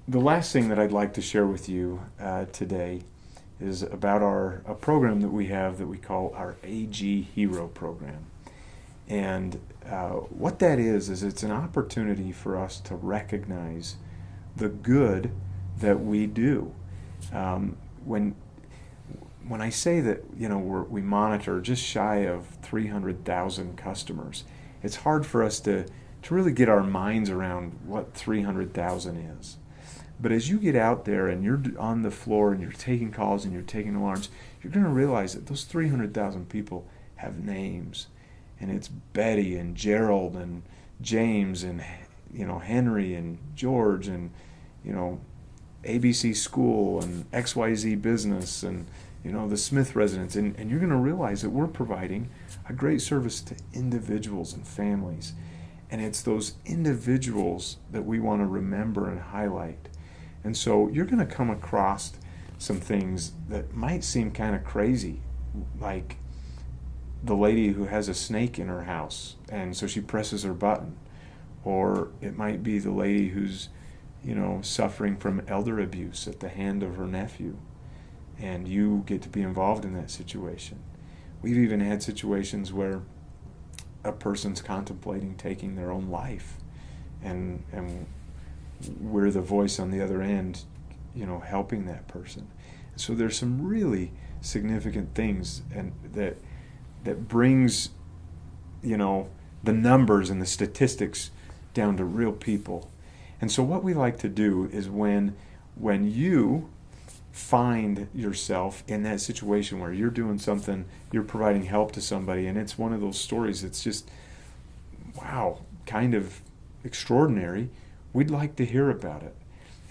The last thing that I'd like to share with you today is about a program that we have that we call our AG Hero program. And what that is it's an opportunity for us to recognize the good that we do. When I say that, we monitor just shy of 300,000 customers, it's hard for us to really get our minds around what 300,000 is. But as you get out there and you're on the floor and you're taking calls and you're taking alarms, you're going to realize that those 300,000 people have names. And it's Betty and Gerald and James and Henry and George and ABC School and XYZ Business and the Smith residence. And you're going to realize that we're providing a great service to individuals and families. And it's those individuals that we want to remember and highlight. And so you're going to come across some things that might seem kind of crazy, like the lady who has a snake in her house, and so she presses her button. Or it might be the lady who's, suffering from elder abuse at the hand of her nephew, and you get to be involved in that situation. We've even had situations where a person's contemplating taking their own life, and we're the voice on the other end, helping that person. So there's some really significant things and that brings, the numbers and the statistics down to real people. And so what we like to do is when you find yourself in that situation where you're doing something, you're providing help to somebody, and it's one of those stories that's just, wow, kind of extraordinary, we'd like to hear about it.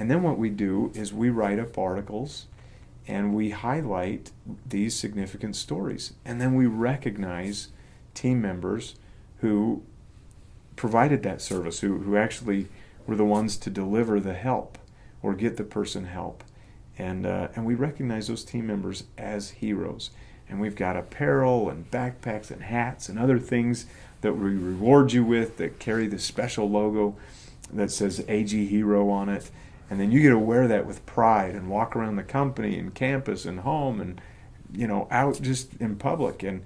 And then what we do is we write up articles and we highlight these significant stories. And then we recognize team members who provided that service, who actually were the ones to deliver the help or get the person help. And we recognize those team members as heroes. And we've got apparel and backpacks and hats and other things that we reward you with that carry the special logo that says AG Hero on it. And then you get to wear that with pride and walk around the company and campus and home and, out just in public. And,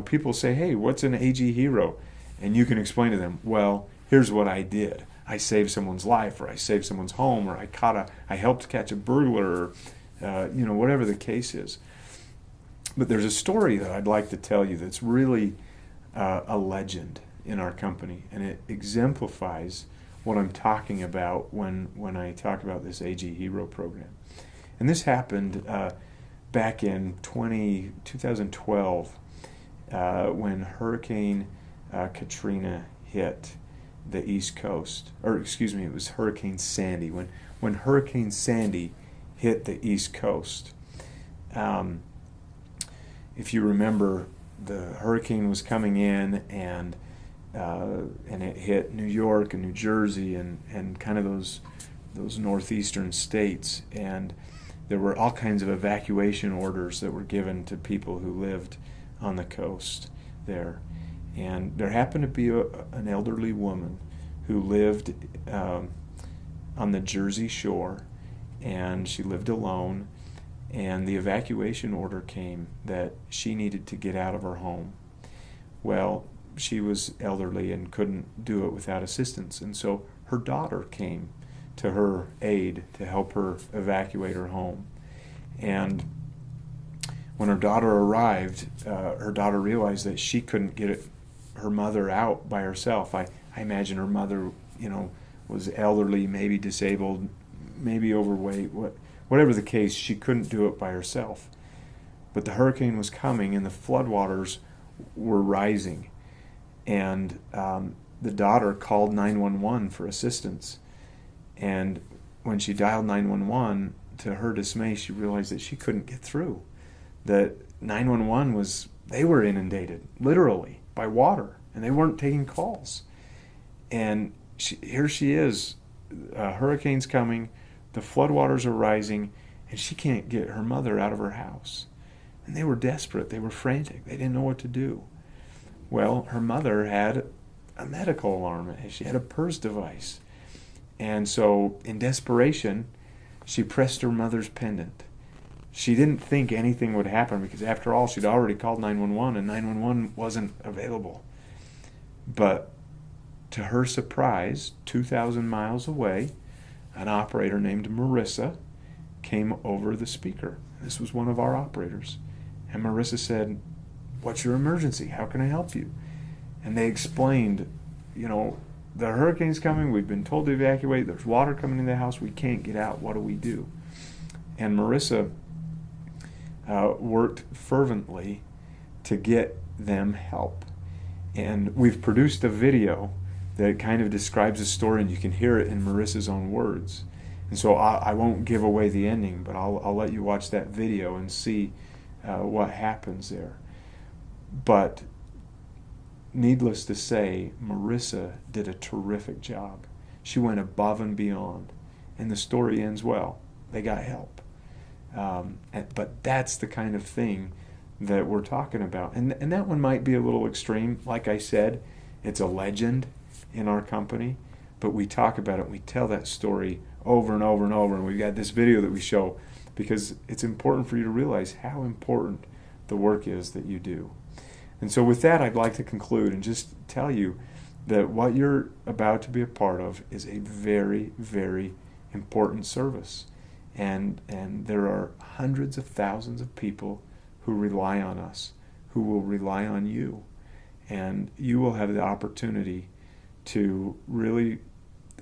people say, hey, what's an AG Hero? And you can explain to them, well, here's what I did. I saved someone's life, or I saved someone's home, or I helped catch a burglar, or, whatever the case is. But there's a story that I'd like to tell you that's really a legend in our company, and it exemplifies what I'm talking about when I talk about this AG Hero program. And this happened back in 2012 when Hurricane Katrina hit the East Coast. Or excuse me, it was Hurricane Sandy. When Hurricane Sandy hit the East Coast, if you remember, the hurricane was coming in and it hit New York and New Jersey and kind of those northeastern states, and there were all kinds of evacuation orders that were given to people who lived on the coast there. And there happened to be an elderly woman who lived on the Jersey Shore, and she lived alone, and the evacuation order came that she needed to get out of her home. Well, she was elderly and couldn't do it without assistance, and so her daughter came to her aid to help her evacuate her home. And when her daughter arrived, her daughter realized that she couldn't get her mother out by herself. I imagine her mother, was elderly, maybe disabled, maybe overweight, whatever the case, she couldn't do it by herself. But the hurricane was coming and the floodwaters were rising. And the daughter called 911 for assistance. And when she dialed 911, to her dismay, she realized that she couldn't get through. That 911 they were inundated, literally, by water, and they weren't taking calls. And here she is, hurricane's coming, the floodwaters are rising, and she can't get her mother out of her house. And they were desperate, they were frantic, they didn't know what to do. Well, her mother had a medical alarm, she had a PERS device. And so in desperation, she pressed her mother's pendant. She didn't think anything would happen because after all, she'd already called 911 and 911 wasn't available. But to her surprise, 2,000 miles away, an operator named Marissa came over the speaker. This was one of our operators. And Marissa said, "What's your emergency? How can I help you?" And they explained, the hurricane's coming. We've been told to evacuate. There's water coming in the house. We can't get out. What do we do? And Marissa worked fervently to get them help. And we've produced a video that kind of describes the story, and you can hear it in Marissa's own words. And so I won't give away the ending, but I'll let you watch that video and see what happens there. But needless to say, Marissa did a terrific job. She went above and beyond, and the story ends well. They got help. But that's the kind of thing that we're talking about. And that one might be a little extreme. Like I said, it's a legend in our company, but we talk about it. We tell that story over and over and over, and we've got this video that we show because it's important for you to realize how important the work is that you do. And so with that, I'd like to conclude and just tell you that what you're about to be a part of is a very, very important service. And there are hundreds of thousands of people who rely on us, who will rely on you. And you will have the opportunity to really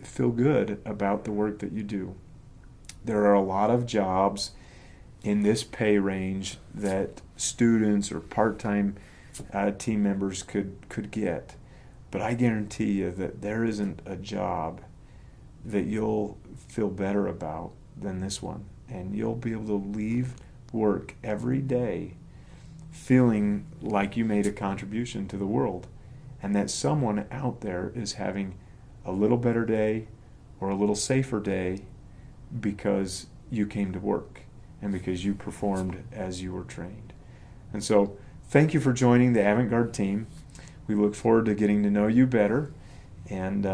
feel good about the work that you do. There are a lot of jobs in this pay range that students or part-time team members could get. But I guarantee you that there isn't a job that you'll feel better about than this one. And you'll be able to leave work every day feeling like you made a contribution to the world, and that someone out there is having a little better day or a little safer day because you came to work and because you performed as you were trained. And so thank you for joining the Avantgarde team. We look forward to getting to know you better, and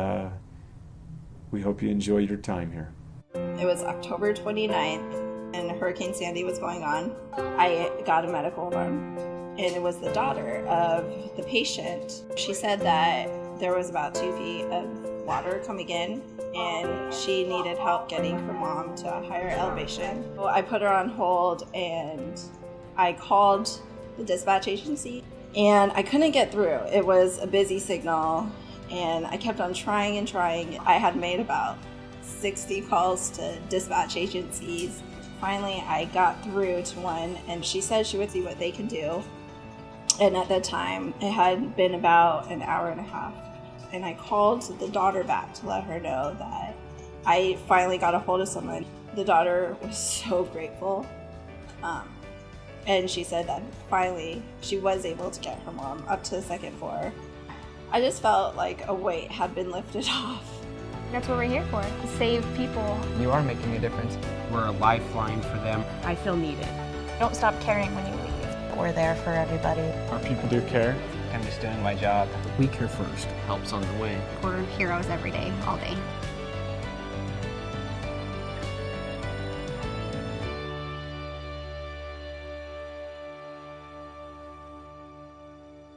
we hope you enjoy your time here. It was October 29th, and Hurricane Sandy was going on. I got a medical alarm, and it was the daughter of the patient. She said that there was about 2 feet of water coming in, and she needed help getting her mom to a higher elevation. So I put her on hold, and I called the dispatch agency, and I couldn't get through. It was a busy signal, and I kept on trying and trying. I had made about 60 calls to dispatch agencies. Finally, I got through to one, and she said she would see what they can do. And at that time, it had been about an hour and a half. And I called the daughter back to let her know that I finally got a hold of someone. The daughter was so grateful. And she said that finally she was able to get her mom up to the second floor. I just felt like a weight had been lifted off. That's what we're here for, to save people. You are making a difference. We're a lifeline for them. I feel needed. Don't stop caring when you leave. We're there for everybody. Our people do care. I'm just doing my job. We care first. Help's on the way. We're heroes every day, all day.